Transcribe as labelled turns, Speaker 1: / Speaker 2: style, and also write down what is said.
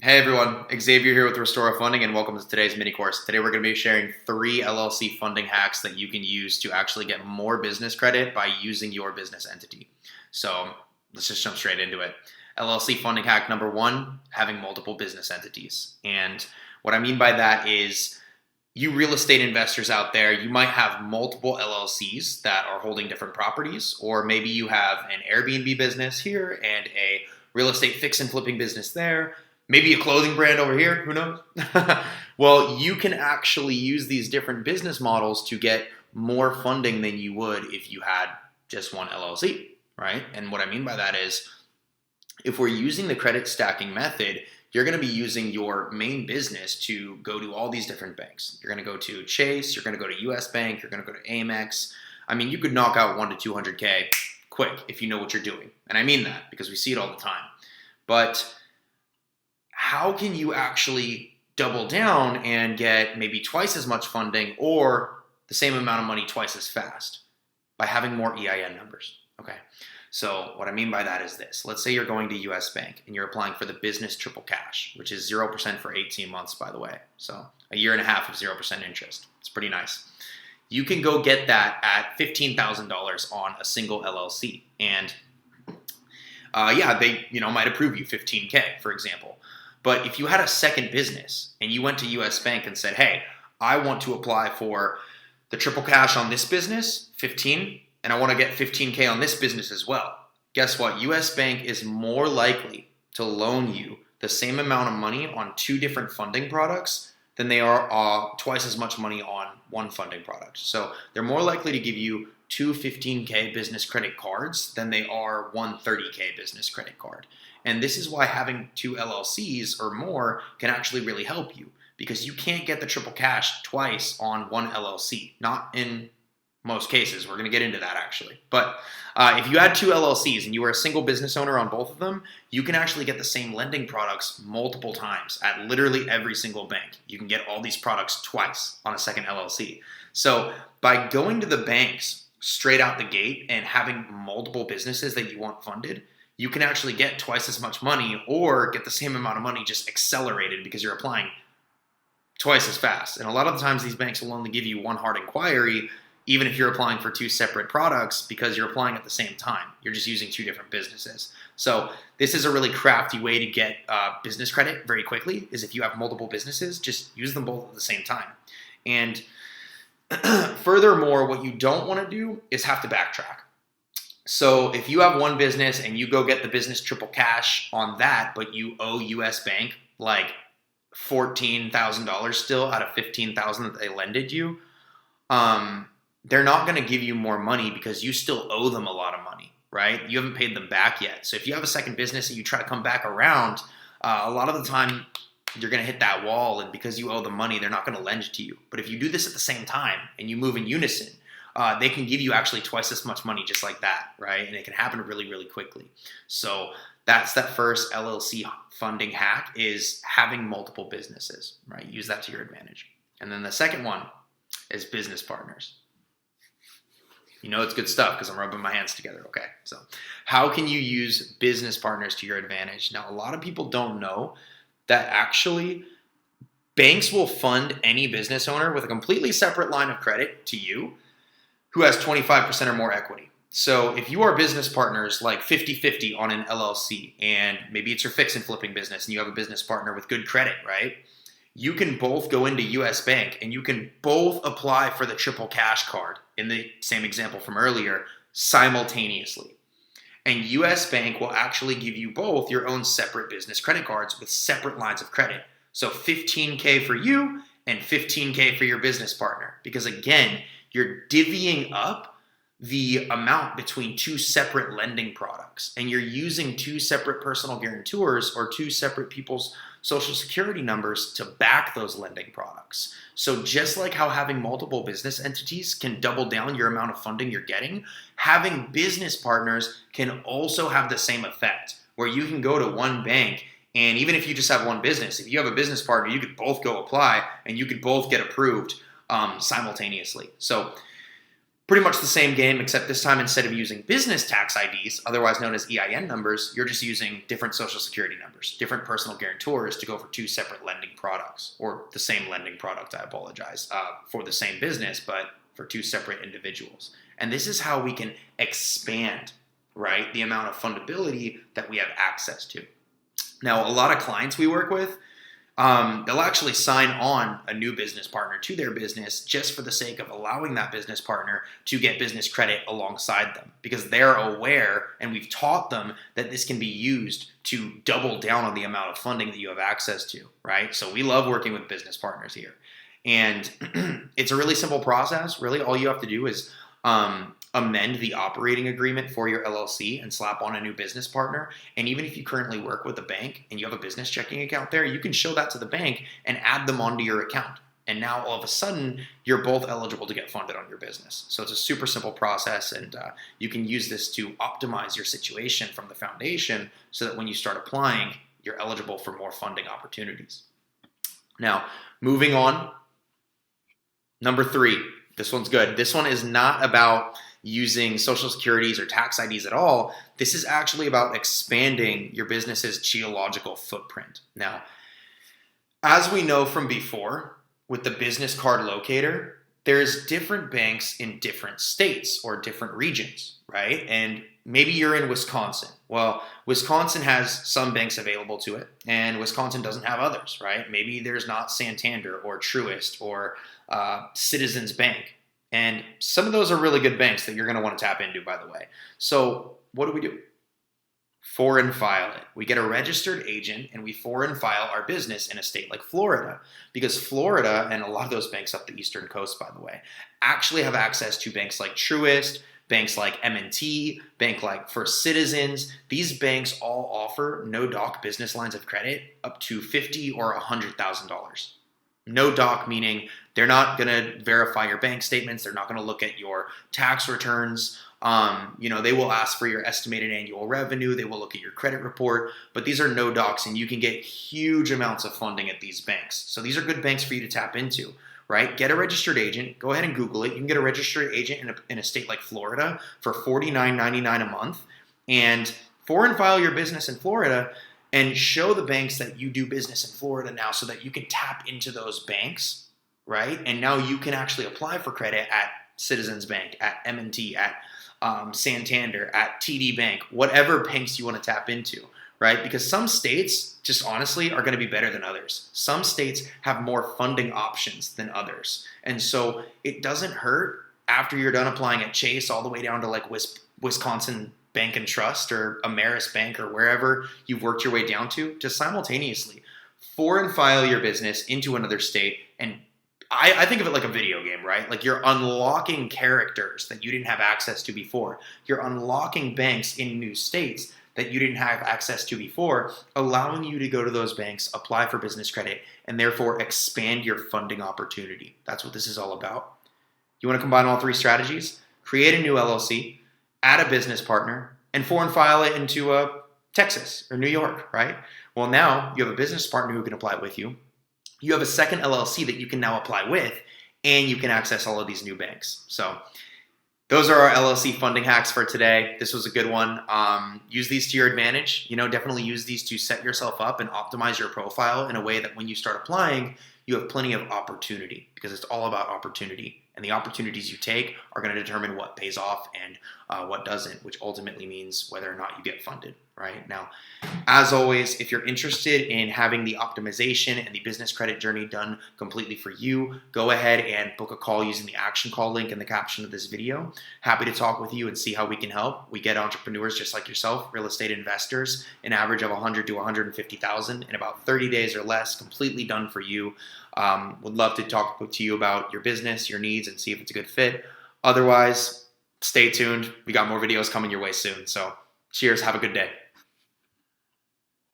Speaker 1: Hey everyone, Xavier here with Restora Funding and welcome to today's mini course. Today we're going to be sharing 3 LLC funding hacks that you can use to actually get more business credit by using your business entity. So let's just jump straight into it. LLC funding hack number 1, having multiple business entities. And what I mean by that is you real estate investors out there, you might have multiple LLCs that are holding different properties, or maybe you have an Airbnb business here and a real estate fix and flipping business there. Maybe a clothing brand over here, who knows? Well, you can actually use these different business models to get more funding than you would if you had just one LLC, right? And what I mean by that is if we're using the credit stacking method, you're going to be using your main business to go to all these different banks. You're going to go to Chase, you're going to go to US Bank, you're going to go to Amex. I mean, you could knock out 1 to 200K quick if you know what you're doing. And I mean that because we see it all the time. But how can you actually double down and get maybe twice as much funding or the same amount of money twice as fast? By having more EIN numbers. Okay. So what I mean by that is this. Let's say you're going to US Bank and you're applying for the business triple cash, which is 0% for 18 months, by the way. So a year and a half of 0% interest. It's pretty nice. You can go get that at $15,000 on a single LLC. And they might approve you 15K, for example. But if you had a second business and you went to US Bank and said, hey, I want to apply for the triple cash on this business, 15, and I want to get 15K on this business as well. Guess what? US Bank is more likely to loan you the same amount of money on 2 different funding products than they are twice as much money on one funding product. So they're more likely to give you 2 15K business credit cards than they are one 30K business credit card. And this is why having 2 LLCs or more can actually really help you, because you can't get the triple cash twice on one LLC. Not in most cases. We're going to get into that actually. But if you had 2 LLCs and you were a single business owner on both of them, you can actually get the same lending products multiple times at literally every single bank. You can get all these products twice on a second LLC. So by going to the banks straight out the gate and having multiple businesses that you want funded, you can actually get twice as much money or get the same amount of money just accelerated because you're applying twice as fast. And a lot of the times these banks will only give you one hard inquiry, even if you're applying for 2 separate products, because you're applying at the same time. You're just using 2 different businesses. So this is a really crafty way to get business credit very quickly, is if you have multiple businesses, just use them both at the same time. And furthermore, what you don't want to do is have to backtrack. So if you have one business and you go get the business triple cash on that, but you owe US Bank like $14,000 still out of $15,000 that they lended you, they're not going to give you more money because you still owe them a lot of money, right? You haven't paid them back yet. So if you have a second business and you try to come back around, a lot of the time you're going to hit that wall, and because you owe them money, they're not going to lend it to you. But if you do this at the same time and you move in unison, they can give you actually twice as much money just like that, right? And it can happen really, really quickly. So that's that first LLC funding hack, is having multiple businesses, right? Use that to your advantage. And then the second one is business partners. You know it's good stuff because I'm rubbing my hands together, okay? So how can you use business partners to your advantage? Now, a lot of people don't know that actually banks will fund any business owner with a completely separate line of credit to you who has 25% or more equity. So if you are business partners like 50-50 on an LLC, and maybe it's your fix and flipping business and you have a business partner with good credit, right? You can both go into US Bank and you can both apply for the triple cash card in the same example from earlier simultaneously. And US Bank will actually give you both your own separate business credit cards with separate lines of credit. So 15K for you and 15K for your business partner. Because again, you're divvying up the amount between 2 separate lending products, and you're using 2 separate personal guarantors or 2 separate people's social security numbers to back those lending products. So just like how having multiple business entities can double down your amount of funding you're getting, having business partners can also have the same effect, where you can go to one bank, and even if you just have one business, if you have a business partner, you could both go apply and you could both get approved simultaneously. So Pretty much the same game, except this time instead of using business tax IDs, otherwise known as EIN numbers, you're just using different social security numbers, different personal guarantors to go for two separate lending products, or the same lending product, I apologize, for the same business, but for two separate individuals. And this is how we can expand, right, the amount of fundability that we have access to. Now, a lot of clients we work with, they'll actually sign on a new business partner to their business just for the sake of allowing that business partner to get business credit alongside them, because they're aware and we've taught them that this can be used to double down on the amount of funding that you have access to, right? So we love working with business partners here. And it's a really simple process. Really, all you have to do is amend the operating agreement for your LLC and slap on a new business partner. And even if you currently work with a bank and you have a business checking account there, you can show that to the bank and add them onto your account. And now all of a sudden, you're both eligible to get funded on your business. So it's a super simple process, and you can use this to optimize your situation from the foundation so that when you start applying, you're eligible for more funding opportunities. Now, moving on, number 3. This one's good. This one is not about using social securities or tax IDs at all. This is actually about expanding your business's geological footprint. Now, as we know from before, with the business card locator, there's different banks in different states or different regions, right? And maybe you're in Wisconsin. Well, Wisconsin has some banks available to it, and Wisconsin doesn't have others, right? Maybe there's not Santander or Truist or Citizens Bank. And some of those are really good banks that you're going to want to tap into, by the way. So what do? Foreign file it. We get a registered agent and we foreign file our business in a state like Florida, because Florida, and a lot of those banks up the Eastern Coast, by the way, actually have access to banks like Truist, banks like M&T, bank like First Citizens. These banks all offer no-doc business lines of credit up to $50,000 or $100,000. No doc meaning they're not going to verify your bank statements. They're not going to look at your tax returns. They will ask for your estimated annual revenue. They will look at your credit report, but these are no docs, and you can get huge amounts of funding at these banks. So these are good banks for you to tap into, right? Get a registered agent. Go ahead and Google it. You can get a registered agent in a state like Florida for $49.99 a month, and foreign file your business in Florida and show the banks that you do business in Florida now, so that you can tap into those banks, right? And now you can actually apply for credit at Citizens Bank, at M&T, at Santander, at TD Bank, whatever banks you want to tap into, right? Because some states, just honestly, are going to be better than others. Some states have more funding options than others. And so it doesn't hurt after you're done applying at Chase all the way down to like Wisconsin Bank and Trust or Ameris Bank or wherever you've worked your way down to simultaneously foreign file your business into another state. And I think of it like a video game, right? Like you're unlocking characters that you didn't have access to before. You're unlocking banks in new states that you didn't have access to before, allowing you to go to those banks, apply for business credit, and therefore expand your funding opportunity. That's what this is all about. You want to combine all 3 strategies? Create a new LLC, add a business partner, and foreign file it into Texas or New York, right? Well, now you have a business partner who can apply with you. You have a second LLC that you can now apply with, and you can access all of these new banks. So those are our LLC funding hacks for today. This was a good one. Use these to your advantage. Definitely use these to set yourself up and optimize your profile in a way that when you start applying, you have plenty of opportunity, because it's all about opportunity. And the opportunities you take are going to determine what pays off and what doesn't, which ultimately means whether or not you get funded, right? Now, as always, if you're interested in having the optimization and the business credit journey done completely for you, go ahead and book a call using the action call link in the caption of this video. Happy to talk with you and see how we can help. We get entrepreneurs just like yourself, real estate investors, an average of 100 to 150,000 in about 30 days or less, completely done for you. Would love to talk to you about your business, your needs, and see if it's a good fit. Otherwise, stay tuned. We got more videos coming your way soon. So cheers. Have a good day.